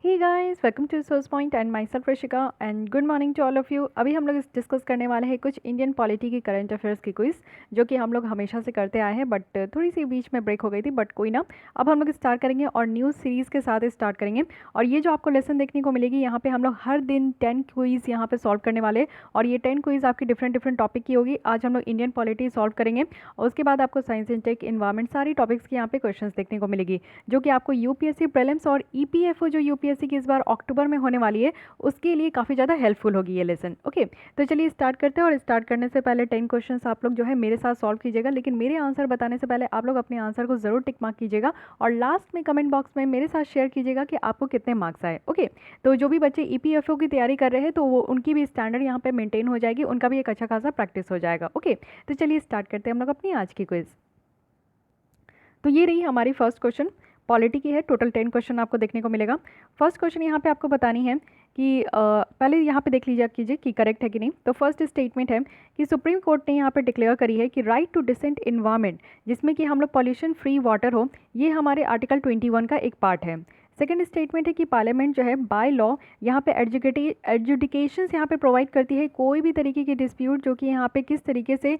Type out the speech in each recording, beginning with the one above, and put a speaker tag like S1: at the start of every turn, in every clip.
S1: Hey guys, welcome to source point and my self Rashika and good morning to all of you. अभी हम लोग discuss करने वाले हैं कुछ इंडियन पॉलिटी की करंट अफेयर्स की क्विज, जो कि हम लोग हमेशा से करते आए हैं, बट थोड़ी सी बीच में ब्रेक हो गई थी, बट कोई ना। अब हम लोग स्टार्ट करेंगे और न्यूज़ सीरीज़ के साथ स्टार्ट करेंगे। और ये जो आपको लेसन देखने को मिलेगी, यहाँ पे हम लोग हर दिन 10 क्विज यहाँ पे सॉल्व करने वाले हैं। और ये 10 क्विज आपकी डिफरेंट डिफरेंट टॉपिक की होगी। आज हम लोग इंडियन पॉलिटी सॉल्व करेंगे और उसके बाद आपको साइंस एंड टेक, इन्वायरमेंट, सारी टॉपिक्स की यहाँ पे क्वेश्चंस देखने को मिलेगी, जो कि आपको यूपीएससी प्रीलिम्स और ईपीएफओ जो यूपीएससी की इस बार अक्टूबर में होने वाली है, उसके लिए काफ़ी ज़्यादा हेल्पफुल होगी ये लेसन। ओके, तो चलिए स्टार्ट करते हैं। और स्टार्ट करने से पहले 10 क्वेश्चंस आप लोग जो है मेरे साथ सॉल्व कीजिएगा, लेकिन मेरे आंसर बताने से पहले आप लोग अपने आंसर को ज़रूर टिक मार्क कीजिएगा और लास्ट में कमेंट बॉक्स में मेरे साथ शेयर कीजिएगा कि आपको कितने मार्क्स आए। ओके, तो जो भी बच्चे ईपीएफओ की तैयारी कर रहे हैं, तो वो उनकी भी स्टैंडर्ड यहाँ पे मेंटेन हो जाएगी, उनका भी एक अच्छा खासा प्रैक्टिस हो जाएगा। ओके, तो चलिए स्टार्ट करते हैं हम लोग अपनी आज की क्विज। तो ये रही हमारी फर्स्ट क्वेश्चन, पॉलिटी की है। टोटल 10 क्वेश्चन आपको देखने को मिलेगा। फर्स्ट क्वेश्चन यहाँ पे आपको बतानी है कि पहले यहाँ पे देख लीजिए कीजिए कि करेक्ट है कि नहीं। तो फर्स्ट स्टेटमेंट है कि सुप्रीम कोर्ट ने यहाँ पे डिक्लेयर करी है कि राइट टू डिसेंट इन्वायरमेंट, जिसमें कि हम लोग पॉल्यूशन फ्री वाटर हो, ये हमारे आर्टिकल 21 का एक पार्ट है। सेकेंड स्टेटमेंट है कि पार्लियामेंट जो है बाय लॉ यहाँ पे एडजुडिकेशंस यहाँ पे प्रोवाइड करती है। कोई भी तरीके की डिस्प्यूट जो कि यहाँ पे किस तरीके से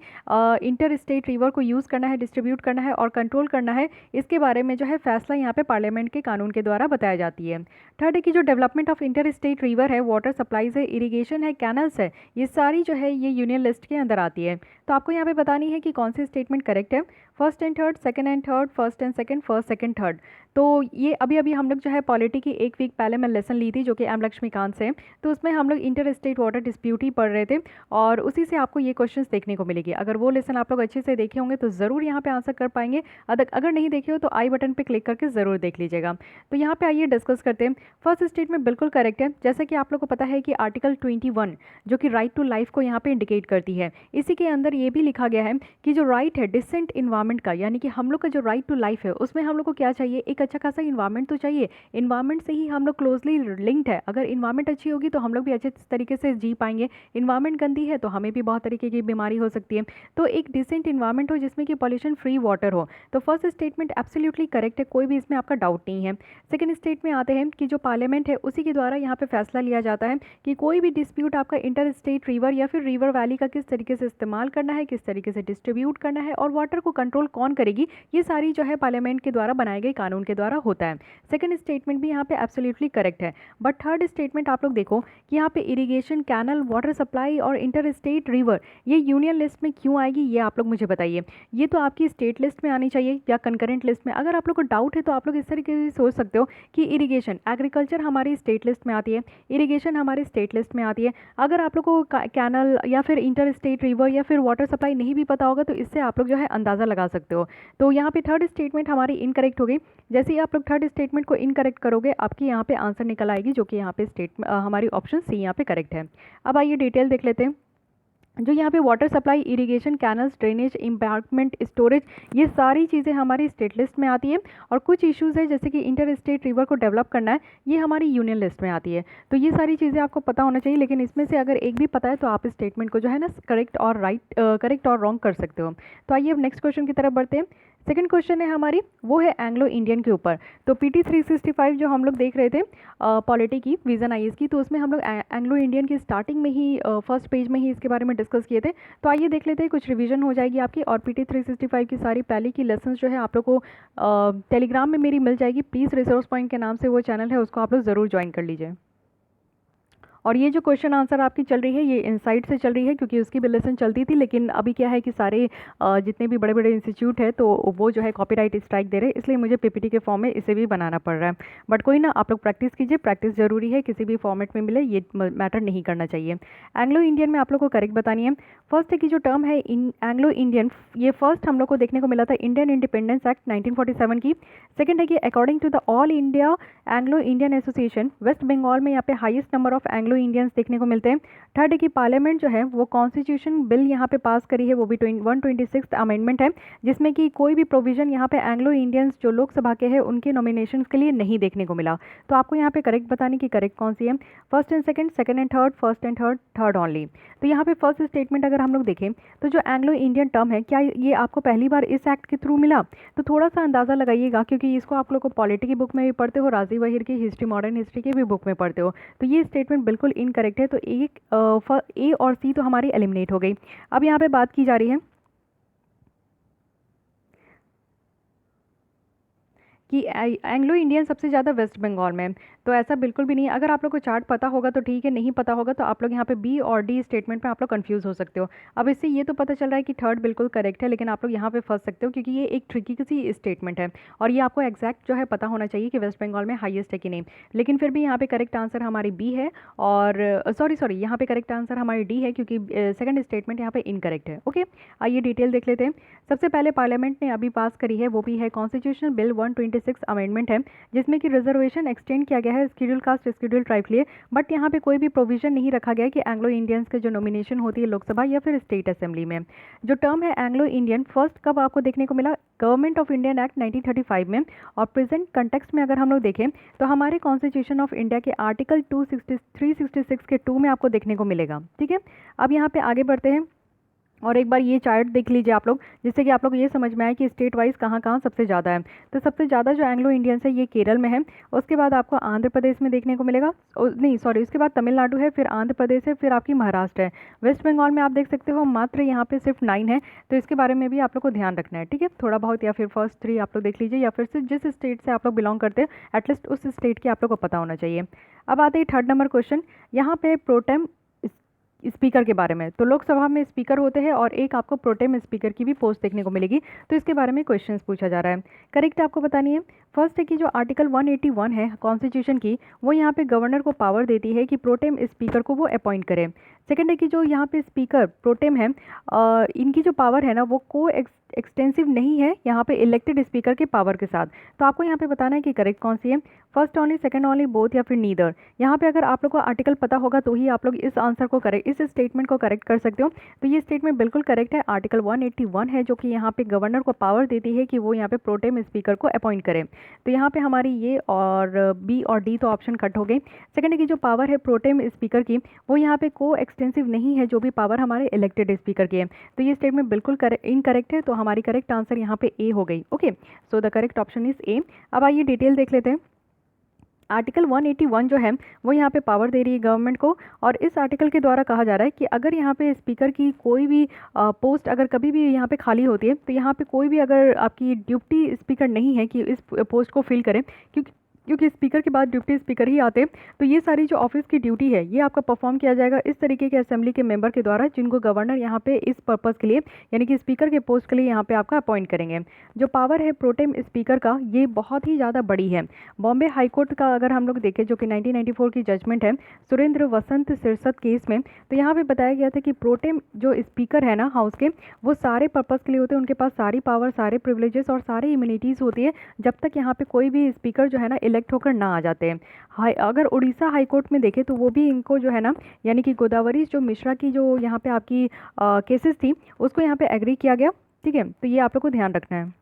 S1: इंटर स्टेट रिवर को यूज़ करना है, डिस्ट्रीब्यूट करना है और कंट्रोल करना है, इसके बारे में जो है फैसला यहाँ पे पार्लियामेंट के कानून के द्वारा बताया जाती है। थर्ड है कि जो development of inter state river है, वाटर सप्लाईज है, इरीगेशन है, कैनल्स है, ये सारी जो है ये यूनियन लिस्ट के अंदर आती है। तो आपको यहाँ पे बतानी है कि कौन सी स्टेटमेंट करेक्ट है। First and third, second and third, first and second, first second third. तो ये अभी अभी हम लोग जो है पॉलिटी की एक वीक पहले मैं लेसन ली थी, जो कि एम लक्ष्मीकांत से। तो उसमें हम लोग इंटर स्टेट वाटर डिस्प्यूट ही पढ़ रहे थे और उसी से आपको ये क्वेश्चंस देखने को मिलेगी। अगर वो लेसन आप लोग अच्छे से देखे होंगे तो ज़रूर यहाँ पे आंसर कर पाएंगे। अगर नहीं देखे हो तो आई बटन पे क्लिक करके ज़रूर देख लीजिएगा। तो यहाँ पे आइए डिस्कस करते हैं। फर्स्ट स्टेटमेंट बिल्कुल करेक्ट है। जैसा कि आप लोग को पता है कि आर्टिकल 21 जो कि राइट टू लाइफ को यहाँ पे इंडिकेट करती है, इसी के अंदर ये भी लिखा गया है कि जो राइट है डिसेंट इन्वायरमेंट का, यानी कि हम लोग का जो राइट टू लाइफ है, उसमें हम लोग को क्या चाहिए, एक अच्छा खासा इन्वायरमेंट तो चाहिए। इन्वायरमेंट से ही हम लोग क्लोजली लिंक्ड है। अगर इन्वायरमेंट अच्छी होगी तो हम लोग भी अच्छे तरीके से जी पाएंगे। इन्वायरमेंट गंदी है तो हमें भी बहुत तरीके की बीमारी हो सकती है। तो एक डिसेंट इन्वायरमेंट हो जिसमें कि पॉल्यूशन फ्री वाटर हो। तो फर्स्ट स्टेटमेंट एब्सोल्युटली करेक्ट है, कोई भी इसमें आपका डाउट नहीं है। सेकंड स्टेट में आते हैं कि जो पार्लियामेंट है उसी के द्वारा यहाँ पे फैसला लिया जाता है कि कोई भी डिस्प्यूट आपका इंटर स्टेट रिवर या फिर रिवर वैली का किस तरीके से इस्तेमाल करना है, किस तरीके से डिस्ट्रीब्यूट करना है और वाटर को कंट्रोल कौन करेगी, ये सारी जो है पार्लियामेंट के द्वारा बनाए गए कानून के द्वारा होता है। सेकंड स्टेटमेंट भी यहाँ पे एब्सोल्युटली करेक्ट है। बट थर्ड स्टेटमेंट आप लोग देखो कि यहाँ पे इरिगेशन, कैनल, वाटर सप्लाई और इंटर स्टेट रिवर ये यूनियन लिस्ट में क्यों आएगी, ये आप लोग मुझे बताइए। ये तो आपकी स्टेट लिस्ट में आनी चाहिए या कंकरेंट लिस्ट में। अगर आप लोग को डाउट है तो आप लोग इस तरीके से सोच सकते हो कि इरिगेशन, एग्रीकल्चर हमारी स्टेट लिस्ट में आती है, इरिगेशन हमारी स्टेट लिस्ट में आती है। अगर आप लोग को कैनल या फिर इंटर स्टेट रिवर या फिर वाटर सप्लाई नहीं भी पता होगा तो इससे आप लोग जो है अंदाज़ा लगा सकते हो। तो यहाँ पे थर्ड स्टेटमेंट हमारी इनकरेक्ट हो गई। जैसे ही आप लोग थर्ड स्टेटमेंट को इनकरेक्ट करोगे, आपकी यहाँ पे आंसर निकल आएगी, जो कि यहाँ पे हमारी ऑप्शन सी यहाँ पे करेक्ट है। अब आइए डिटेल देख लेते हैं। जो यहाँ पे water supply, irrigation, canals, drainage, embankment, storage, ये सारी चीज़ें हमारी स्टेट लिस्ट में आती है। और कुछ इश्यूज़ है जैसे कि इंटर स्टेट रिवर को डेवलप करना है, ये हमारी यूनियन लिस्ट में आती है। तो ये सारी चीज़ें आपको पता होना चाहिए, लेकिन इसमें से अगर एक भी पता है तो आप इस स्टेटमेंट को जो है ना करेक्ट और रॉन्ग कर सकते हो। तो आइए अब नेक्स्ट क्वेश्चन की तरफ बढ़ते हैं। सेकंड क्वेश्चन है हमारी, वो है एंग्लो इंडियन के ऊपर। तो पीटी 365 जो हम लोग देख रहे थे पॉलिटी की, विजन आईएएस की, तो उसमें हम लोग एंग्लो इंडियन की स्टार्टिंग में ही फर्स्ट पेज में ही इसके बारे में डिस्कस किए थे। तो आइए देख लेते हैं, कुछ रिवीजन हो जाएगी आपकी। और पीटी 365 की सारी पहले की लेसन जो है आप लोग को टेलीग्राम में मेरी मिल जाएगी। प्लीज़ रिसोर्स पॉइंट के नाम से वो चैनल है, उसको आप लोग ज़रूर ज्वाइन कर लीजिए। और ये जो क्वेश्चन आंसर आपकी चल रही है ये इनसाइट से चल रही है, क्योंकि उसकी भी लेसन चलती थी, लेकिन अभी क्या है कि सारे जितने भी बड़े बड़े इंस्टीट्यूट है तो वो जो है कॉपीराइट स्ट्राइक दे रहे हैं, इसलिए मुझे पीपीटी के फॉर्म में इसे भी बनाना पड़ रहा है। बट कोई ना, आप लोग प्रैक्टिस कीजिए, प्रैक्टिस जरूरी है, किसी भी फॉर्मेट में मिले ये मैटर नहीं करना चाहिए। एंग्लो इंडियन में आप लोग को करेक्ट बतानी है। फर्स्ट है कि जो टर्म है एंग्लो इंडियन, ये फर्स्ट हम लोग को देखने को मिला था इंडियन इंडिपेंडेंस एक्ट 1947 की। सेकंड है कि according to the All India Anglo Indian Association, West Bengal में यहाँ पे highest number of Anglo Indians देखने को मिलते हैं। थर्ड है कि पार्लियामेंट जो है वो कॉन्स्टिट्यूशन बिल यहाँ पे पास करी है, वो भी 126th अमेंडमेंट है, जिसमें कि कोई भी प्रोविजन यहाँ पे एंग्लो इंडियंस जो लोकसभा के हैं उनके नॉमिनेशंस के लिए नहीं देखने को मिला। तो आपको यहाँ पे करेक्ट बताने की करेक्ट कौन सी है, first and second, second and third, first and third, third only. तो यहाँ पे फर्स्ट स्टेटमेंट अगर हम लोग देखें तो जो एंग्लो इंडियन टर्म है, क्या ये आपको पहली बार इस एक्ट के थ्रू मिला? तो थोड़ा सा अंदाज़ा लगाइएगा, क्योंकि इसको आप लोग को पॉलिटी की बुक में भी पढ़ते हो, राजी वहीर की हिस्ट्री, मॉडर्न हिस्ट्री की भी बुक में पढ़ते हो। तो ये स्टेटमेंट बिल्कुल इनकरेक्ट है। तो ए और सी तो हमारी एलिमिनेट हो गई। अब यहाँ पे बात की जा रही है कि एंग्लो इंडियन सबसे ज़्यादा वेस्ट बंगाल में, तो ऐसा बिल्कुल भी नहीं है। अगर आप लोग को चार्ट पता होगा तो ठीक है, नहीं पता होगा तो आप लोग यहाँ पे बी और डी स्टेटमेंट में आप लोग कंफ्यूज हो सकते हो। अब इससे ये तो पता चल रहा है कि थर्ड बिल्कुल करेक्ट है, लेकिन आप लोग यहाँ पे फंस सकते हो क्योंकि ये एक ट्रिकी सी स्टेटमेंट है और ये आपको एक्जैक्ट जो है पता होना चाहिए कि वेस्ट बंगाल में हाईएस्ट है कि नहीं। लेकिन फिर भी यहाँ पे करेक्ट आंसर हमारी बी है, और सॉरी यहाँ पे करेक्ट आंसर हमारी डी है, क्योंकि सेकंड स्टेटमेंट यहाँ पे इनकरेक्ट है। ओके, आइए डिटेल देख लेते हैं। सबसे पहले पार्लियामेंट ने अभी पास करी है, वो भी है कॉन्स्टिट्यूशनल बिल 126 अमेंडमेंट है, जिसमें कि रिजर्वेशन एक्सटेंड किया गया है शेड्यूल कास्ट शेड्यूल ट्राइब के लिए। बट यहाँ पे कोई भी प्रोविजन नहीं रखा गया है कि एंग्लो इंडियंस के जो नॉमिनेशन होती है लोकसभा या फिर स्टेट असेंबली में। जो टर्म है एंग्लो इंडियन फर्स्ट कब आपको देखने को मिला? गवर्नमेंट ऑफ इंडियन एक्ट 1935 में। और प्रेजेंट कंटेक्स्ट में अगर हम लोग देखें तो हमारे कॉन्स्टिट्यूशन ऑफ इंडिया के आर्टिकल 366 के 2 में आपको देखने को मिलेगा। ठीक है, अब यहाँ पे आगे बढ़ते हैं और एक बार ये चार्ट देख लीजिए आप लोग, जिससे कि आप लोग ये समझ में आए कि स्टेट वाइज कहाँ कहाँ सबसे ज़्यादा है। तो सबसे ज़्यादा जो एंग्लो इंडियंस है ये केरल में है, उसके बाद आपको आंध्र प्रदेश में देखने को मिलेगा, नहीं सॉरी, उसके बाद तमिलनाडु है, फिर आंध्र प्रदेश है, फिर आपकी महाराष्ट्र है। वेस्ट बंगाल में आप देख सकते हो मात्र यहाँ पे सिर्फ 9 है, तो इसके बारे में भी आप लोग को ध्यान रखना है। ठीक है, थोड़ा बहुत, या फिर फर्स्ट 3 आप लोग देख लीजिए, या फिर से जिस स्टेट से आप लोग बिलोंग करते हैं एटलीस्ट उस स्टेट की आप लोग को पता होना चाहिए। अब आते हैं थर्ड नंबर क्वेश्चन, यहाँ पे प्रोटेम स्पीकर के बारे में। तो लोकसभा में स्पीकर होते हैं और एक आपको प्रोटेम स्पीकर की भी पोस्ट देखने को मिलेगी, तो इसके बारे में क्वेश्चंस पूछा जा रहा है। करेक्ट आपको बतानी है। फर्स्ट है कि जो आर्टिकल 181 है कॉन्स्टिट्यूशन की, वो यहाँ पे गवर्नर को पावर देती है कि प्रोटेम स्पीकर को वो अपॉइंट करे। सेकंड है कि जो यहाँ पे स्पीकर प्रोटेम है, इनकी जो पावर है ना वो एक्सटेंसिव नहीं है यहाँ पे इलेक्टेड स्पीकर के पावर के साथ। तो आपको यहाँ पे बताना है कि करेक्ट कौन सी है, first only, second only, both, या फिर नीदर। यहाँ पे अगर आप लोग को आर्टिकल पता होगा तो ही आप लोग इस आंसर को करेक्ट, इस स्टेटमेंट को करेक्ट कर सकते हो। तो ये स्टेटमेंट बिल्कुल करेक्ट है। आर्टिकल 181 है जो कि यहाँ पे गवर्नर को पावर देती है कि वो यहाँ पे प्रोटेम स्पीकर को अपॉइंट करे। तो यहाँ पे हमारी ये और बी और डी तो ऑप्शन कट हो गई। सेकंड है कि जो पावर है प्रोटेम स्पीकर की, वो यहाँ पे को एक्सटेंसिव नहीं है जो भी पावर हमारे इलेक्टेड स्पीकर की है। तो ये स्टेटमेंट बिल्कुल इनकरेक्ट है, तो हमारी करेक्ट आंसर यहाँ पे ए हो गई। Okay, so the correct option is a. अब आइए डिटेल देख लेते हैं। आर्टिकल 181 जो है वो यहाँ पे पावर दे रही है गवर्नमेंट को, और इस आर्टिकल के द्वारा कहा जा रहा है कि अगर यहाँ पे स्पीकर की कोई भी पोस्ट अगर कभी भी यहाँ पे खाली होती है, तो यहाँ पे कोई भी अगर आपकी ड्यूटी स्पीकर नहीं है कि इस पोस्ट को फिल करें, क्योंकि स्पीकर के बाद डिप्टी स्पीकर ही आते हैं, तो ये सारी जो ऑफिस की ड्यूटी है ये आपका परफॉर्म किया जाएगा इस तरीके के असेंबली के मेंबर के द्वारा, जिनको गवर्नर यहाँ पे इस पर्पज़ के लिए यानी कि स्पीकर के पोस्ट के लिए यहाँ पे आपका अपॉइंट करेंगे। जो पावर है प्रोटेम स्पीकर का ये बहुत ही ज़्यादा बड़ी है। बॉम्बे हाईकोर्ट का अगर हम लोग देखें, जो कि 1994 की जजमेंट है सुरेंद्र वसंत सिरसत केस में, तो यहाँ पे बताया गया था कि प्रोटेम जो स्पीकर है ना हाउस के, वो सारे पर्पज़ के लिए होते हैं, उनके पास सारी पावर, सारे प्रिविलेजेस और सारी इम्यूनिटीज़ होती है, जब तक यहाँ पे कोई भी स्पीकर जो है ना इलेक्ट होकर ना आ जाते हैं। अगर उड़ीसा हाईकोर्ट में देखें तो वो भी इनको जो है ना, यानी कि गोदावरी जो मिश्रा की जो यहाँ पे आपकी केसेस थी उसको यहाँ पे एग्री किया गया। ठीक है, तो ये आप लोग को ध्यान रखना है।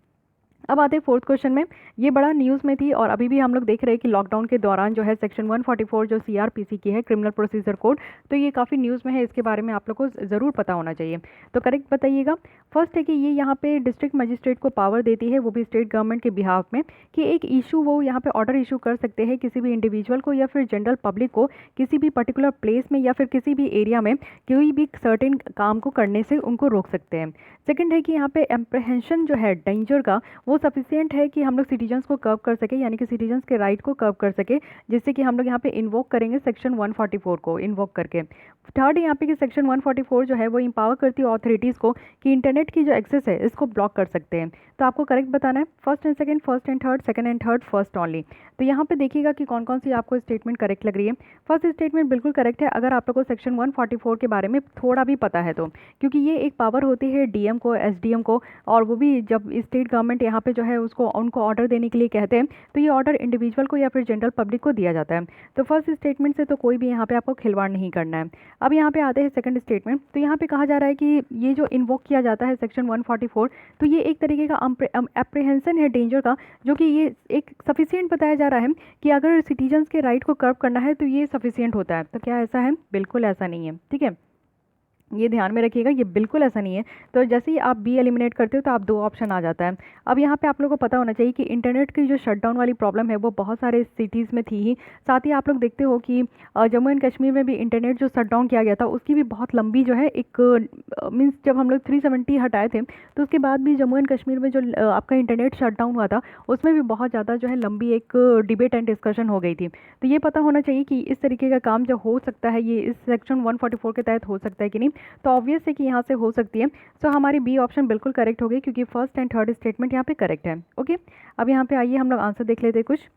S1: अब आते हैं फोर्थ क्वेश्चन में। ये बड़ा न्यूज़ में थी और अभी भी हम लोग देख रहे हैं कि लॉकडाउन के दौरान जो है सेक्शन 144 जो सीआरपीसी की है, क्रिमिनल प्रोसीजर कोड, तो ये काफ़ी न्यूज़ में है, इसके बारे में आप लोग को ज़रूर पता होना चाहिए। तो करेक्ट बताइएगा। फर्स्ट है कि ये यहाँ पे डिस्ट्रिक्ट मजिस्ट्रेट को पावर देती है, वो भी स्टेट गवर्नमेंट के बिहाफ में, कि एक इशू वो यहाँ पे ऑर्डर इशू कर सकते हैं किसी भी इंडिविजुअल को या फिर जनरल पब्लिक को किसी भी पर्टिकुलर प्लेस में या फिर किसी भी एरिया में कोई भी सर्टेन काम को करने से उनको रोक सकते हैं। सेकंड है कि यहाँ पे एम्प्रहेंशन जो है डेंजर का वो सफिशिएंट है कि हम लोग सिटीजन्स को कर्व कर सके, यानी कि सिटीजन्स के राइट को कर्व कर सके, जिससे कि हम लोग यहाँ पे इन्वोक करेंगे सेक्शन 144 को इन्वोक करके। थर्ड यहाँ पे कि सेक्शन 144 जो है वो इंपावर करती है अथॉरिटीज़ को कि इंटरनेट की जो एक्सेस है इसको ब्लॉक कर सकते हैं। तो आपको करेक्ट बताना है first and second, first and third, second and third, first only. तो यहाँ पे देखिएगा कि कौन कौन सी आपको स्टेटमेंट करेक्ट लग रही है। फर्स्ट स्टेटमेंट बिल्कुल करेक्ट है अगर आप लोग को सेक्शन 144 के बारे में थोड़ा भी पता है तो, क्योंकि ये एक पावर होती है डीएम को, एसडीएम को, और वो भी जब स्टेट गवर्नमेंट यहाँ पे जो है उसको उनको ऑर्डर देने के लिए कहते हैं, तो ये ऑर्डर इंडिविजुअल को या फिर जनरल पब्लिक को दिया जाता है। तो फर्स्ट स्टेटमेंट से तो कोई भी यहाँ पे आपको खिलवाड़ नहीं करना है। अब यहाँ पे आते हैं सेकंड स्टेटमेंट। तो यहाँ पे कहा जा रहा है कि ये जो इन्वोक किया जाता है सेक्शन 144, तो ये एक तरीके का एप्रीहेंशन है डेंजर का, जो कि ये एक सफिशिएंट बताया जा रहा है कि अगर सिटीजन्स के राइट को कर्व करना है तो ये सफिशिएंट होता है। तो क्या ऐसा है? बिल्कुल ऐसा नहीं है, ठीक है, ये ध्यान में रखिएगा, ये बिल्कुल ऐसा नहीं है। तो जैसे ही आप बी एलिमिनेट करते हो तो आप दो ऑप्शन आ जाता है। अब यहाँ पे आप लोगों को पता होना चाहिए कि इंटरनेट की जो शटडाउन वाली प्रॉब्लम है वो बहुत सारे सिटीज़ में थी ही। साथ ही आप लोग देखते हो कि जम्मू एंड कश्मीर में भी इंटरनेट जो शटडाउन किया गया था उसकी भी बहुत लंबी जो है एक मीन्स जब हम लोग 370 हटाए थे तो उसके बाद भी जम्मू एंड कश्मीर में जो आपका इंटरनेट शटडाउन हुआ था उसमें भी बहुत ज़्यादा जो है लंबी एक डिबेट एंड डिस्कशन हो गई थी। तो ये पता होना चाहिए कि इस तरीके का काम जो हो सकता है ये इस सेक्शन 144 के तहत हो सकता है कि नहीं। तो ऑब्वियस है कि यहाँ से हो सकती है। सो हमारी बी ऑप्शन बिल्कुल करेक्ट हो गई क्योंकि फर्स्ट एंड थर्ड स्टेटमेंट यहाँ पे करेक्ट है। ओके, अब यहाँ पे आइए हम लोग आंसर देख लेते हैं कुछ।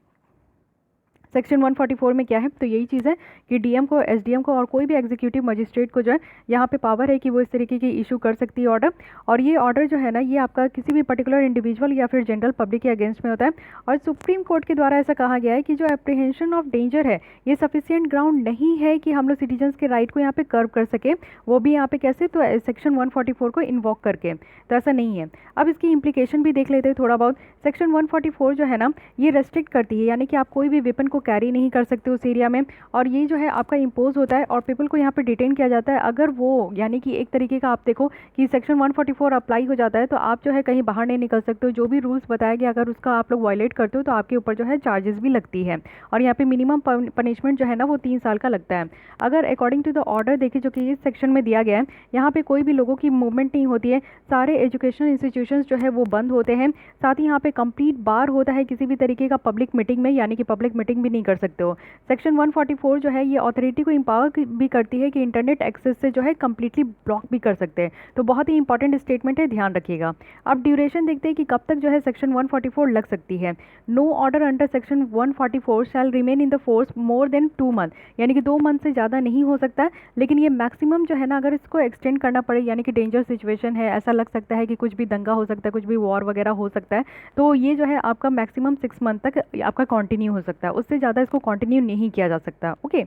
S1: सेक्शन 144 में क्या है? तो यही चीज़ है कि डीएम को, एसडीएम को और कोई भी एग्जीक्यूटिव मजिस्ट्रेट को जो है यहाँ पे पावर है कि वो इस तरीके की इशू कर सकती है ऑर्डर। और ये ऑर्डर जो है ना ये आपका किसी भी पर्टिकुलर इंडिविजुअल या फिर जनरल पब्लिक के अगेंस्ट में होता है। और सुप्रीम कोर्ट के द्वारा ऐसा कहा गया है कि जो एप्रीहेंशन ऑफ डेंजर है ये सफिशिएंट ग्राउंड नहीं है कि हम लोग सिटीजन्स के राइट को यहाँ पे कर्व कर सके, वो भी यहाँ पे कैसे? तो सेक्शन 144 को इन्वॉक करके। तो ऐसा नहीं है। अब इसकी इम्प्लीकेशन भी देख लेते हैं थोड़ा बहुत। सेक्शन 144 जो है ना ये रेस्ट्रिक्ट करती है, यानी कि आप कोई भी वेपन को कैरी नहीं कर सकते उस एरिया में, और ये जो है आपका इम्पोज होता है और पीपल को यहाँ पे डिटेन किया जाता है अगर वो, यानी कि एक तरीके का आप देखो कि सेक्शन 144 अप्लाई हो जाता है तो आप जो है कहीं बाहर नहीं निकल सकते हो। जो भी रूल्स बताया गया अगर उसका आप लोग वायलेट करते हो तो आपके ऊपर जो है चार्जेस भी लगती है। और यहाँ पे मिनिमम पनिशमेंट जो है ना वो 3 साल का लगता है। अगर अकॉर्डिंग टू द ऑर्डर देखे जो कि इस सेक्शन में दिया गया है, यहाँ पे कोई भी लोगों की मूवमेंट नहीं होती है, सारे एजुकेशनल इंस्टीट्यूशंस जो है वो बंद होते हैं। साथ ही यहाँ पे कंप्लीट बार होता है किसी भी तरीके का पब्लिक मीटिंग में, यानी कि पब्लिक मीटिंग भी नहीं कर सकते हो। सेक्शन 144 जो है ये अथॉरिटी को एम्पावर भी करती है कि इंटरनेट एक्सेस से जो है कंप्लीटली ब्लॉक भी कर सकते हैं। तो बहुत ही इंपॉर्टेंट स्टेटमेंट है, ध्यान रखिएगा। अब ड्यूरेशन देखते हैं कि कब तक जो है सेक्शन 144 लग सकती है। No order under section 144 shall remain in the force more than 2 month, यानी कि 2 मंथ से ज़्यादा नहीं हो सकता है। लेकिन ये मैक्सिमम जो है ना अगर इसको एक्सटेंड करना पड़े, यानी कि डेंजर सिचुएशन है, ऐसा लग सकता है कि कुछ भी दंगा हो सकता है, कुछ भी वॉर वगैरह हो सकता है, तो ये जो है आपका मैक्सिमम 6 मंथ तक आपका कंटिन्यू हो सकता है, उससे ज़्यादा इसको कंटिन्यू नहीं किया जा सकता। ओके,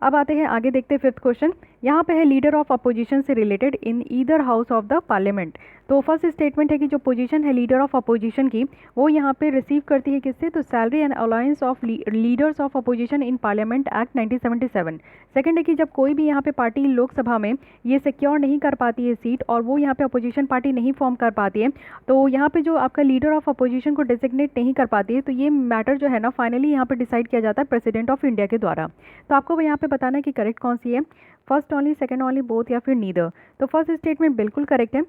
S1: अब आते हैं आगे, देखते हैं फिफ्थ क्वेश्चन। यहाँ पे है लीडर ऑफ अपोजिशन से related in either house of the parliament. तो फर्स्ट स्टेटमेंट है कि जो पोजीशन है लीडर ऑफ अपोजिशन की वो यहाँ पे रिसीव करती है किससे? तो salary and allowance of leaders of opposition in parliament act 1977। Second है कि जब कोई भी यहाँ पे पार्टी लोकसभा में ये सिक्योर नहीं कर पाती है सीट और वो यहाँ पे अपोजिशन पार्टी नहीं फॉर्म कर पाती है, तो यहाँ पे जो आपका लीडर ऑफ अपोजिशन को डिजिग्नेट नहीं कर पाती है, तो ये मैटर जो है ना फाइनली यहाँ पे डिसाइड किया जाता है प्रेसिडेंट ऑफ इंडिया के द्वारा। तो आपको यहाँ पे बताना है कि करेक्ट कौन सी है, first only, second only, both या फिर नीदर। तो फर्स्ट स्टेटमेंट बिल्कुल करेक्ट है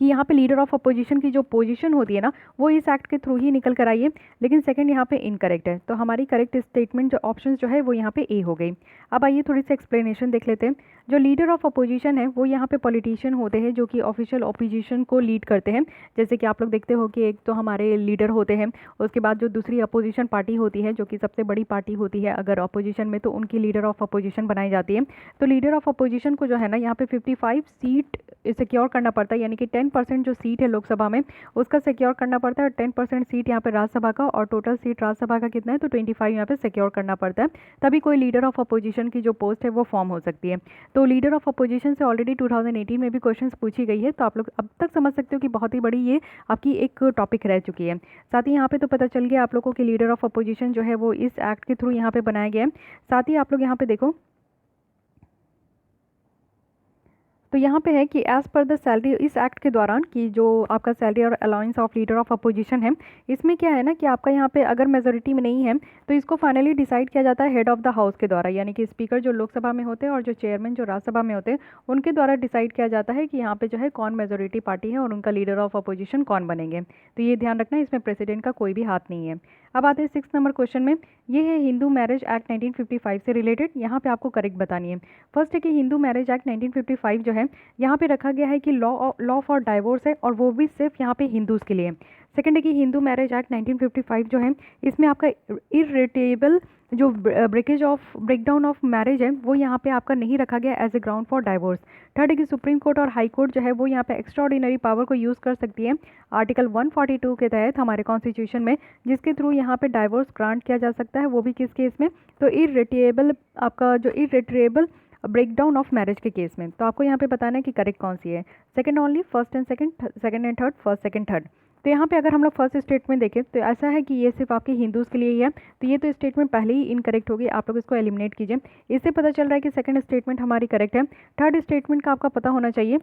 S1: कि यहाँ पे लीडर ऑफ अपोजिशन की जो पोजीशन होती है ना वो इस एक्ट के थ्रू ही निकल कर आई है। लेकिन सेकंड यहाँ पे इनकरेक्ट है, तो हमारी करेक्ट स्टेटमेंट जो ऑप्शन जो है वो यहाँ पे ए हो गई। अब आइए थोड़ी सी एक्सप्लेनेशन देख लेते हैं। जो लीडर ऑफ अपोजिशन है वो यहाँ पे पॉलिटिशियन होते हैं जो कि ऑफिशियल अपोजिशन को लीड करते हैं। जैसे कि आप लोग देखते हो कि एक तो हमारे लीडर होते हैं, उसके बाद जो दूसरी अपोजिशन पार्टी होती है जो कि सबसे बड़ी पार्टी होती है अगर अपोजिशन में, तो उनकी लीडर ऑफ अपोजिशन बनाई जाती है। तो लीडर ऑफ अपोजिशन को जो है ना यहाँ पे 55 सीट सिक्योर करना पड़ता है, यानी कि 10% जो सीट है लोकसभा में उसका सिक्योर करना पड़ता है, और 10% सीट यहाँ पे राज्यसभा का, और टोटल सीट राज्यसभा का कितना है तो 25 यहाँ पे सिक्योर करना पड़ता है, तभी कोई लीडर ऑफ अपोजिशन की जो पोस्ट है वो फॉर्म हो सकती है। तो लीडर ऑफ अपोजिशन से ऑलरेडी 2018 में भी क्वेश्चंस पूछी गई है, तो आप लोग अब तक समझ सकते हो कि बहुत ही बड़ी ये आपकी एक टॉपिक रह चुकी है। साथ ही यहाँ पे तो पता चल गया आप लोगों को कि लीडर ऑफ अपोजिशन जो है वो इस एक्ट के थ्रू यहाँ पे बनाया गया है। साथ ही आप लोग यहाँ पे देखो तो यहाँ पे है कि एज़ पर द सैलरी, इस एक्ट के दौरान कि जो आपका सैलरी और allowance of leader of opposition है, इसमें क्या है ना कि आपका यहाँ पे अगर मेजोरिटी में नहीं है तो इसको फाइनली डिसाइड किया जाता है हेड ऑफ द हाउस के द्वारा, यानी कि स्पीकर जो लोकसभा में होते हैं और जो चेयरमैन जो राज्यसभा में होते हैं उनके द्वारा डिसाइड किया जाता है कि यहाँ पे जो है कौन मेजोरिटी पार्टी है और उनका लीडर ऑफ अपोजिशन कौन बनेंगे। तो ये ध्यान रखना, इसमें प्रेसिडेंट का कोई भी हाथ नहीं है। अब आते हैं 6 नंबर क्वेश्चन में, ये है हिंदू मैरिज एक्ट 1955 से रिलेटेड। यहाँ पे आपको करेक्ट बतानी है। फर्स्ट है कि हिंदू मैरिज एक्ट 1955 जो है यहाँ पे रखा गया है कि लॉ फॉर डाइवोर्स है और वो भी सिर्फ यहाँ पे हिंदूज़ के लिए। सेकंड है कि हिंदू मैरिज एक्ट 1955 जो है इसमें आपका इर्रिटेबल जो ब्रेकडाउन ऑफ मैरिज है वो यहाँ पे आपका नहीं रखा गया as a ground for divorce. Third है कि सुप्रीम कोर्ट और हाई कोर्ट जो है वो यहाँ पे एक्स्ट्रा ऑर्डिनरी पावर को यूज़ कर सकती है आर्टिकल 142 के तहत हमारे कॉन्स्टिट्यूशन में, जिसके थ्रू यहाँ पे डाइवोर्स ग्रांट किया जा सकता है, वो भी किस केस में, तो इर्रिट्रेबल, आपका जो इर्रिट्रेबल ब्रेकडाउन ऑफ मैरिज के केस में। तो आपको यहाँ पे बताना है कि करेक्ट कौन सी है, second only, first and second, second and third, first second third. तो यहाँ पे अगर हम लोग फर्स्ट स्टेटमेंट देखें तो ऐसा है कि ये सिर्फ आपके हिंदूज़ के लिए ही है, तो ये तो स्टेटमेंट पहले ही इनकरेक्ट होगी, आप लोग इसको एलिमिनेट कीजिए। इससे पता चल रहा है कि सेकंड स्टेटमेंट हमारी करेक्ट है। थर्ड स्टेटमेंट का आपका पता होना चाहिए,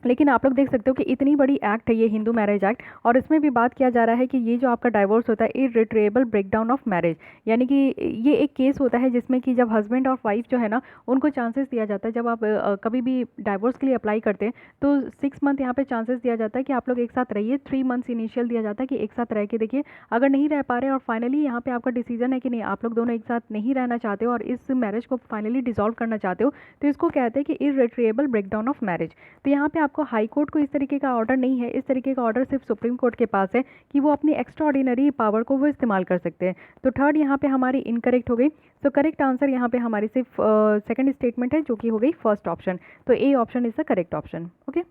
S1: लेकिन आप लोग देख सकते हो कि इतनी बड़ी एक्ट है ये हिंदू मैरिज एक्ट, और इसमें भी बात किया जा रहा है कि ये जो आपका डाइवोर्स होता है इर्रिट्रेबल ब्रेकडाउन ऑफ मैरिज, यानी कि ये एक केस होता है जिसमें कि जब हस्बैंड और वाइफ जो है ना उनको चांसेस दिया जाता है, जब आप कभी भी डाइवोर्स के लिए अप्लाई करते हैं तो 6 मंथ यहाँ पे चांसेस दिया जाता है कि आप लोग एक साथ रहिए, 3 मंथ्स इनिशियल दिया जाता है कि एक साथ रह के देखिए, अगर नहीं रह पा रहे और फाइनली यहाँ पे आपका डिसीजन है कि नहीं आप लोग दोनों एक साथ नहीं रहना चाहते हो और इस मैरिज को फाइनली डिसॉल्व करना चाहते हो, तो इसको कहते हैं कि इर्रिट्रेबल ब्रेकडाउन ऑफ मैरिज। तो यहाँ पे आपको हाई कोर्ट को इस तरीके का ऑर्डर नहीं है, इस तरीके का ऑर्डर सिर्फ सुप्रीम कोर्ट के पास है कि वो अपनी एक्स्ट्रा ऑर्डिनरी पावर को वो इस्तेमाल कर सकते हैं। तो थर्ड यहाँ पे हमारी इनकरेक्ट हो गई। तो करेक्ट आंसर यहाँ पे हमारी सिर्फ सेकंड स्टेटमेंट है जो कि हो गई फर्स्ट ऑप्शन। तो A option is the correct option. Okay,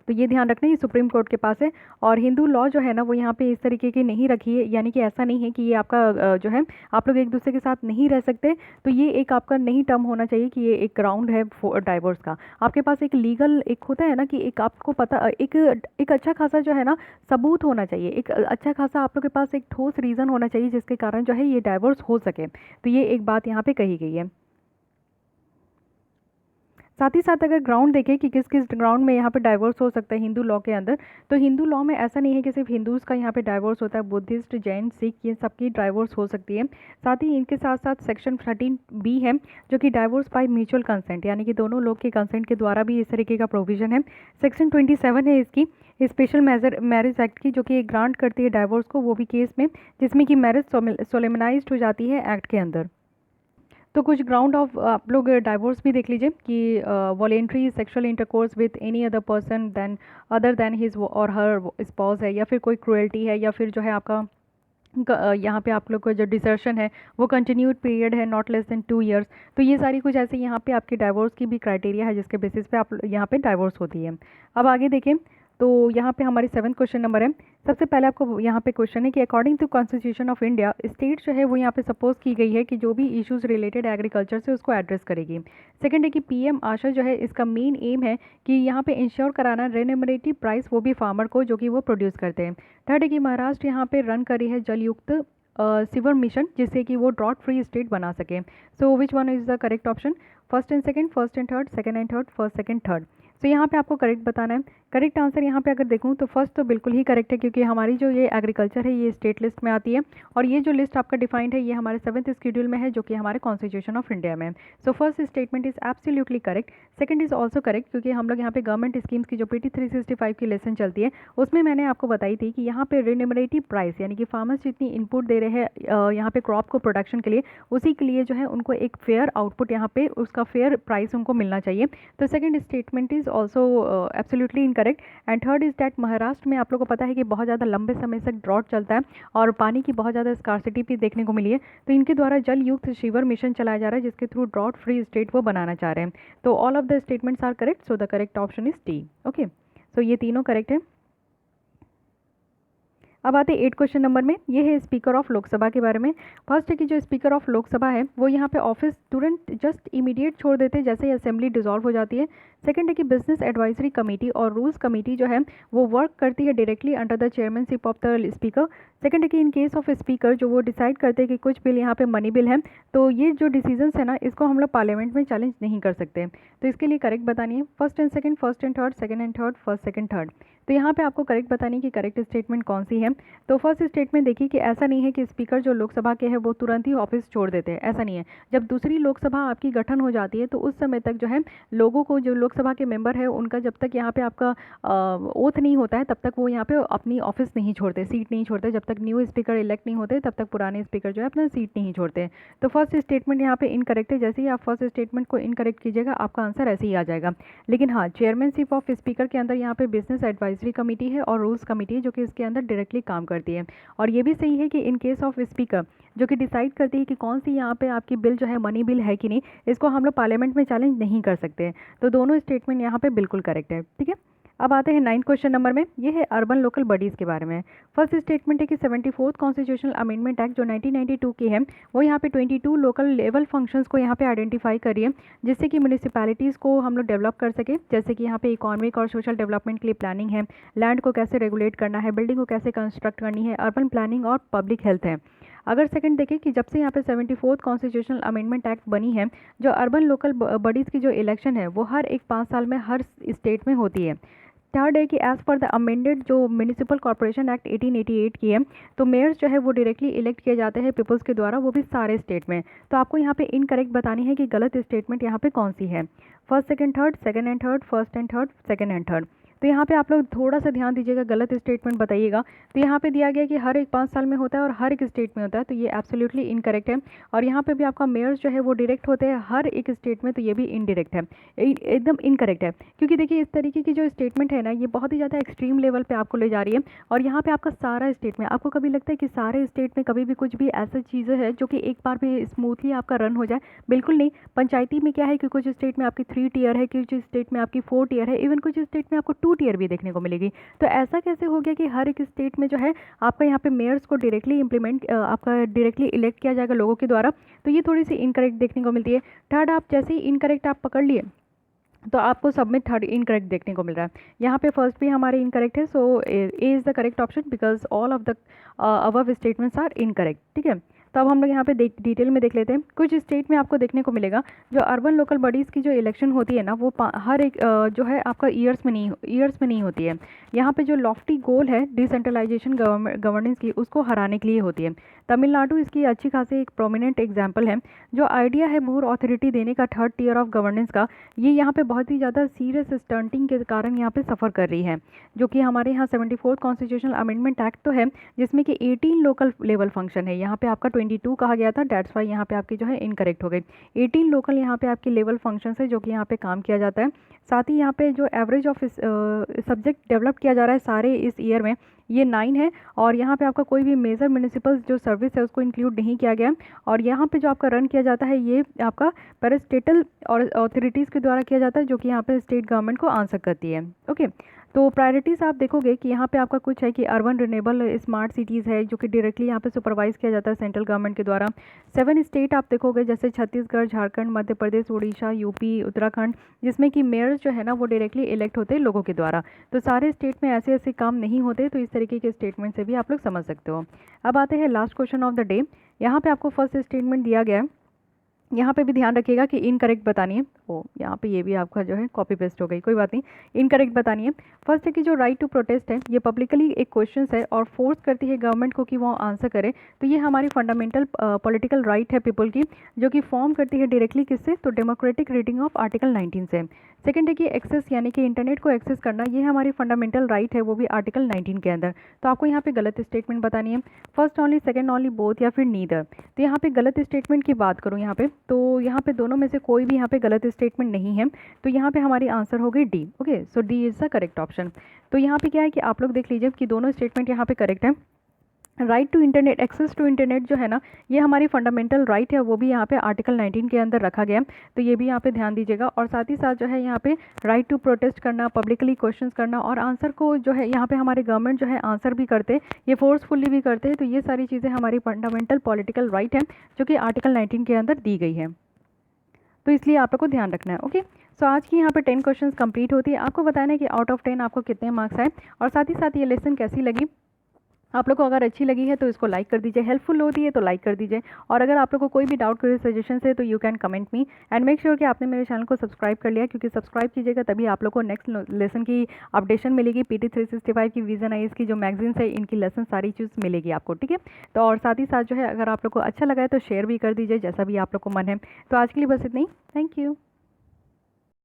S1: तो ये ध्यान रखना, ये सुप्रीम कोर्ट के पास है, और हिंदू लॉ जो है ना वो यहाँ पे इस तरीके की नहीं रखी है, यानी कि ऐसा नहीं है कि ये आपका जो है आप लोग एक दूसरे के साथ नहीं रह सकते, तो ये एक आपका नहीं टर्म होना चाहिए कि ये एक ग्राउंड है डाइवोर्स का। आपके पास एक लीगल एक होता है ना कि एक आपको पता एक अच्छा खासा जो है ना सबूत होना चाहिए, एक अच्छा खासा आप लोग के पास एक ठोस रीज़न होना चाहिए जिसके कारण जो है ये डाइवोर्स हो सके। तो ये एक बात यहाँ पे कही गई है। साथ ही साथ अगर ग्राउंड देखें कि किस किस ग्राउंड में यहाँ पे डाइवोर्स हो सकता है हिंदू लॉ के अंदर, तो हिंदू लॉ में ऐसा नहीं है कि सिर्फ हिंदूज़ का यहाँ पे डाइवोर्स होता है, बुद्धिस्ट, जैन, सिख, ये सबकी डाइवोर्स हो सकती है। साथ ही इनके साथ साथ सेक्शन 13B है जो कि डाइवोर्स बाय म्यूचुअल कंसेंट, यानी कि दोनों लोग के कंसेंट के द्वारा भी इस तरीके का प्रोविजन है। सेक्शन 27 है इसकी स्पेशल मैरिज एक्ट की, जो कि ग्रांट करती है डाइवोर्स को, वो भी केस में जिसमें कि मैरिज सोलेमनाइज्ड हो जाती है एक्ट के अंदर। तो कुछ ग्राउंड ऑफ आप लोग डाइवोर्स भी देख लीजिए कि voluntary sexual intercourse with any other person than other than his or her spouse है, या फिर कोई क्रुएल्टी है, या फिर जो है आपका यहाँ पे आप लोग का जो डिसर्शन है वो कंटिन्यूड पीरियड है नॉट लेस देन 2 ईयर्स। तो ये सारी कुछ ऐसे यहाँ पे आपकी डाइवोर्स की भी क्राइटेरिया है जिसके बेसिस पे आप यहाँ पे डाइवोर्स होती है। अब आगे देखें तो यहाँ पे हमारी 7th क्वेश्चन नंबर है। सबसे पहले आपको यहाँ पे क्वेश्चन है कि according to constitution of India state जो है वो यहाँ पे सपोज की गई है कि जो भी इश्यूज रिलेटेड एग्रीकल्चर से उसको एड्रेस करेगी। सेकंड है कि पीएम आशा जो है इसका मेन एम है कि यहाँ पे इंश्योर कराना रेन्यूमरेटिव प्राइस वो भी फार्मर को जो कि वो प्रोड्यूस करते हैं। थर्ड है कि महाराष्ट्र यहाँ पे रन करी है जलयुक्त सिवर मिशन जिससे कि वो ड्रॉट फ्री स्टेट बना सके। So which one is the correct option, first and second, first and third, second and third, first second third. तो यहाँ पे आपको करेक्ट बताना है। करेक्ट आंसर यहाँ पे अगर देखूँ तो फर्स्ट तो बिल्कुल ही करेक्ट है, क्योंकि हमारी जो ये एग्रीकल्चर है ये स्टेट लिस्ट में आती है, और ये जो लिस्ट आपका डिफाइंड है ये हमारे 7th शेड्यूल में है जो कि हमारे कॉन्स्टिट्यूशन ऑफ इंडिया में है। So first statement is absolutely correct. Second is also correct, क्योंकि हम लोग यहाँ पे गवर्नमेंट स्कीम्स की जो PT 365 की लेसन चलती है उसमें मैंने आपको बताई थी कि यहाँ पे रिन्यूमरेटिव प्राइस, यानी कि फार्मर्स जितनी इनपुट दे रहे हैं यहाँ पे क्रॉप को प्रोडक्शन के लिए, उसी के लिए जो है उनको एक फेयर आउटपुट यहाँ पे उसका फेयर प्राइस उनको मिलना चाहिए। तो second statement is also absolutely incorrect. And third is that Maharashtra में आप लोगों को पता है कि बहुत ज़्यादा लंबे समय तक ड्रॉट चलता है और पानी की बहुत ज़्यादा स्कार्सिटी भी देखने को मिली है, तो इनके द्वारा जल युक्त शिवर मिशन चलाया जा रहा है जिसके थ्रू ड्रॉट फ्री स्टेट वो बनाना चाह रहे हैं। तो all of the statements are correct, so the correct option is D. Okay, so ये तीनों करेक्ट है। अब आते 8 क्वेश्चन नंबर में, ये है स्पीकर ऑफ लोकसभा के बारे में। फर्स्ट है कि जो स्पीकर ऑफ लोकसभा है वो यहाँ पे ऑफिस तुरंत जस्ट इमीडिएट छोड़ देते हैं जैसे ही असेंबली डिसॉल्व हो जाती है। सेकंड है कि बिजनेस एडवाइजरी कमेटी और रूल्स कमेटी जो है वो वर्क करती है directly under the chairmanship of the speaker. Second है कि इन केस ऑफ स्पीकर जो वो डिसाइड करते हैं कि कुछ बिल यहाँ पे मनी बिल है, तो ये जो डिसीजंस है ना इसको हम लोग पार्लियामेंट में चैलेंज नहीं कर सकते। तो इसके लिए करेक्ट बतानी है first and second, first and third, second and third, first second third. तो यहाँ पे आपको करेक्ट बतानी है कि करेक्ट स्टेटमेंट कौन सी है। तो फर्स्ट स्टेटमेंट देखिए कि ऐसा नहीं है कि स्पीकर जो लोकसभा के हैं वो तुरंत ही ऑफिस छोड़ देते हैं, ऐसा नहीं है। जब दूसरी लोकसभा आपकी गठन हो जाती है तो उस समय तक जो है लोगों को, जो लोकसभा के मेंबर है उनका जब तक यहाँ पे आपका ओथ नहीं होता है तब तक वो यहाँ पे अपनी ऑफिस नहीं छोड़ते, सीट नहीं छोड़ते। जब तक न्यू स्पीकर इलेक्ट नहीं होते तब तक पुराने स्पीकर जो है अपना सीट नहीं छोड़ते। तो फर्स्ट स्टेटमेंट यहाँ पे इनकरेक्ट है, जैसे ही आप फर्स्ट स्टेटमेंट को इनकरेक्ट कीजिएगा आपका आंसर ऐसे ही आ जाएगा। लेकिन हाँ, चेयरमैनशिप ऑफ स्पीकर के अंदर यहाँ पे बिजनेस एडवाइजरी एडवाइजरी कमेटी है और रूल्स कमेटी है जो कि इसके अंदर डायरेक्टली काम करती है। और ये भी सही है कि इन केस ऑफ स्पीकर जो कि डिसाइड करती है कि कौन सी यहाँ पे आपकी बिल जो है मनी बिल है कि नहीं, इसको हम लोग पार्लियामेंट में चैलेंज नहीं कर सकते हैं। तो दोनों स्टेटमेंट यहाँ पे बिल्कुल करेक्ट है, ठीक है। अब आते हैं 9th क्वेश्चन नंबर में, ये है अर्बन लोकल बॉडीज़ के बारे में। फर्स्ट स्टेटमेंट है कि 74th कॉन्स्टिट्यूशनल अमेंडमेंट एक्ट जो 1992 की है वो यहाँ पे 22 लोकल लेवल फंक्शंस को यहाँ पे आइडेंटिफाई करी है, जिससे कि म्यूनिसिपैलिटीज़ को हम लोग डेवलप कर सके। जैसे कि यहाँ पे इकोनॉमिक और सोशल डेवलपमेंट के लिए प्लानिंग है, लैंड को कैसे रेगुलेट करना है, बिल्डिंग को कैसे कंस्ट्रक्ट करनी है, अर्बन प्लानिंग और पब्लिक हेल्थ है। अगर सेकंड देखें कि जब से यहाँ पे 74th कॉन्स्टिट्यूशनल अमेंडमेंट एक्ट बनी है, जो अर्बन लोकल बॉडीज़ की जो इलेक्शन है वो हर एक 5 साल में हर स्टेट में होती है। थर्ड है कि एज़ पर द अमेंडेड जो म्यूनिसिपल कॉर्पोरेशन एक्ट 1888 की है, तो मेयर्स जो है वो डायरेक्टली इलेक्ट किए जाते हैं पीपल्स के द्वारा, वो भी सारे स्टेट में। तो आपको यहाँ पे इनकरेक्ट बतानी है कि गलत स्टेटमेंट यहाँ पे कौन सी है। First second third, second and third, first and third, second and third. तो यहाँ पे आप लोग थोड़ा सा ध्यान दीजिएगा, गलत स्टेटमेंट बताइएगा। तो यहाँ पे दिया गया कि हर एक 5 साल में होता है और हर एक स्टेट में होता है, तो ये एब्सोल्युटली इनकरेक्ट है। और यहाँ पे भी आपका मेयर्स जो है वो डायरेक्ट होते हैं हर एक स्टेट में, तो ये भी इनडायरेक्ट है, एकदम इनकरेक्ट है। क्योंकि देखिए इस तरीके की जो स्टेटमेंट है ना, ये बहुत ही ज़्यादा एक्सट्रीम लेवल पर आपको ले जा रही है। और यहाँ पर आपका सारा स्टेट में, आपको कभी लगता है कि सारे स्टेट में कभी भी कुछ भी ऐसा चीज़ें है जो कि एक बार में स्मूथली आपका रन हो जाए? बिल्कुल नहीं। पंचायती में क्या है कि कुछ स्टेट में आपकी 3 टियर है, कुछ स्टेट में आपकी 4 टियर है, इवन कुछ स्टेट में आपको 2 टियर भी देखने को मिलेगी। तो ऐसा कैसे हो गया कि हर एक स्टेट में जो है आपका यहाँ पे मेयर्स को डायरेक्टली आपका डायरेक्टली इलेक्ट किया जाएगा लोगों के द्वारा? तो ये थोड़ी सी इनकरेक्ट देखने को मिलती है। थर्ड, आप जैसे ही इनकरेक्ट आप पकड़ लिए तो आपको सब में थर्ड इनकरेक्ट देखने को मिल रहा है। यहाँ पे फर्स्ट भी हमारे इनकरेक्ट है, so A is the correct option because all of the above statements are incorrect, ठीक है। तो अब हम लोग यहाँ पे डिटेल में देख लेते हैं। कुछ स्टेट में आपको देखने को मिलेगा जो अर्बन लोकल बॉडीज़ की जो इलेक्शन होती है ना, वो हर एक जो है आपका ईयर्स में नहीं होती है। यहाँ पे जो लॉफ्टी गोल है डिसेंट्रलाइजेशन गवर्नेंस की, उसको हराने के लिए होती है। तमिलनाडु इसकी अच्छी खासी एक प्रोमिनेंट एग्जाम्पल है। जो आइडिया है मोर अथॉरिटी देने का थर्ड टियर ऑफ गवर्नेंस का, ये यहाँ पे बहुत ही ज़्यादा सीरियस स्टंटिंग के कारण यहाँ पे सफ़र कर रही है। जो कि हमारे यहाँ 74th कॉन्स्टिट्यूशनल अमेंडमेंट एक्ट तो है जिसमें कि 18 लोकल लेवल फंक्शन है, यहाँ पे आपका 22 कहा गया था, डेट्स वाई यहाँ पे आपकी जो है इनकरेक्ट हो गई। 18 लोकल यहाँ पे आपकी लेवल फंक्शन है जो कि यहाँ पे काम किया जाता है। साथ ही यहाँ पे जो एवरेज ऑफ सब्जेक्ट डेवलप किया जा रहा है सारे इस ईयर में, ये 9 है। और यहाँ पे आपका कोई भी मेजर म्यूनिसिपल जो सर्विस है उसको इंक्लूड नहीं किया गया। और यहाँ पे जो आपका रन किया जाता है ये आपका पैरास्टेटल और अथॉरिटीज़ के द्वारा किया जाता है, जो कि यहाँ पे स्टेट गवर्नमेंट को आंसर करती है। ओके, तो प्रायोरिटीज़ आप देखोगे कि यहाँ पे आपका कुछ है कि अर्बन रिन्यूएबल स्मार्ट सिटीज़ है जो कि डायरेक्टली यहाँ पे सुपरवाइज किया जाता है सेंट्रल गवर्नमेंट के द्वारा। 7 स्टेट आप देखोगे जैसे छत्तीसगढ़, झारखंड, मध्य प्रदेश, उड़ीसा, यूपी, उत्तराखंड, जिसमें कि मेयर्स जो है ना वो डायरेक्टली इलेक्ट होते हैं लोगों के द्वारा। तो सारे स्टेट में ऐसे ऐसे काम नहीं होते, तो इस तरीके के स्टेटमेंट से भी आप लोग समझ सकते हो। अब आते हैं last question of the day. यहाँ पे आपको फर्स्ट स्टेटमेंट दिया गया है, यहाँ पे भी ध्यान रखिएगा कि इनकरेक्ट बतानी है। ओ यहाँ पे ये भी आपका जो है कॉपी पेस्ट हो गई, कोई बात नहीं, इनकरेक्ट बतानी है। फर्स्ट है कि जो राइट टू प्रोटेस्ट है ये पब्लिकली एक क्वेश्चन है और फोर्स करती है गवर्नमेंट को कि वो आंसर करे। तो ये हमारी फंडामेंटल पॉलिटिकल राइट है पीपल की, जो कि फॉर्म करती है डायरेक्टली किससे? तो डेमोक्रेटिक रीडिंग ऑफ आर्टिकल 19 से। सेकंड है कि एक्सेस यानी कि इंटरनेट को एक्सेस करना, ये हमारी फंडामेंटल राइट है, वो भी आर्टिकल 19 के अंदर। तो आपको यहाँ पे गलत स्टेटमेंट बतानी है, first only, second only, both या फिर नीदर। तो यहाँ पे गलत स्टेटमेंट की बात करूँ यहाँ पे, तो यहाँ पे दोनों में से कोई भी यहाँ पे गलत स्टेटमेंट नहीं है। तो यहाँ पे हमारी आंसर हो गई D. Okay, so D is the correct option. तो यहाँ पे क्या है कि आप लोग देख लीजिए कि दोनों स्टेटमेंट यहाँ पे करेक्ट है। Right to internet, access to internet जो है ना, ये हमारी फंडामेंटल राइट है, वो भी यहाँ पे आर्टिकल 19 के अंदर रखा गया। तो ये भी यहाँ पे ध्यान दीजिएगा। और साथ ही साथ जो है यहाँ पे राइट टू प्रोटेस्ट करना, पब्लिकली क्वेश्चंस करना, और आंसर को जो है यहाँ पे हमारे गवर्नमेंट जो है आंसर भी करते, ये फोर्सफुली भी करते हैं। तो ये सारी चीज़ें हमारी फंडामेंटल पॉलिटिकल राइट है जो कि आर्टिकल 19 के अंदर दी गई है। तो इसलिए आप लोग को ध्यान रखना है। ओके, सो आज की यहाँ पे 10 क्वेश्चंस कंप्लीट होती है। आपको बताना है कि आउट ऑफ 10 आपको कितने मार्क्स आए, और साथ ही साथ ये लेसन कैसी लगी। आप लोग को अगर अच्छी लगी है तो इसको लाइक कर दीजिए, हेल्पफुल होती है तो लाइक कर दीजिए। और अगर आप लोग को कोई भी डाउट कोई सजेशन है तो you can comment me, and make sure कि आपने मेरे चैनल को सब्सक्राइब कर लिया, क्योंकि सब्सक्राइब कीजिएगा तभी आप लोग को नेक्स्ट लेसन की अपडेशन मिलेगी। PT 365 की विजन आईएएस की जो मैगजीन्स है, इनकी लेसन सारी चीज़ मिलेगी आपको, ठीक है। तो और साथ ही साथ जो है अगर आप लोग को अच्छा लगा है तो शेयर भी कर दीजिए, जैसा भी आप लोग को मन है। तो आज के लिए बस इतना ही, थैंक यू।